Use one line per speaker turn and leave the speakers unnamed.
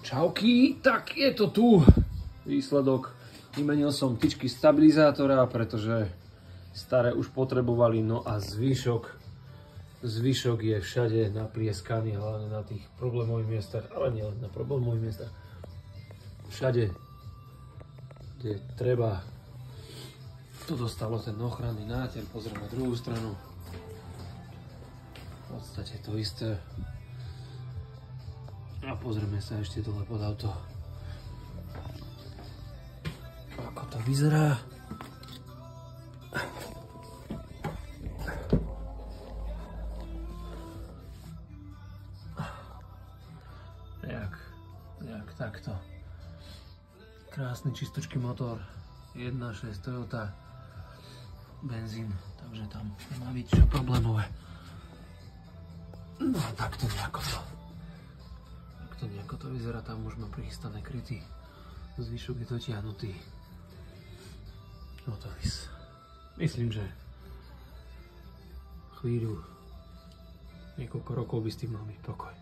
Čauky, tak je to tu. Výsledok. Vymenil som tyčky stabilizátora, pretože staré už potrebovali, no a zvyšok je všade naplieskaný, hlavne na tých problémových miestach, ale nielen na problémových miestach. Všade, kde treba. Tu dostalo ten ochranný náter, pozrieme na druhú stranu. V podstate to isté. A pozrieme sa ešte dole pod auto. Ako to vyzerá. Jak takto. Krásny čistočký motor. 1.6 Toyota. Benzín, takže tam nemá byť čo problémové. No a takto nejako to vyzerá, tam už mám prichystané kryty. Zvyšok je dotiahnutý. No to myslím, že chvíľu, niekoľko rokov by s tým mal byť pokoj.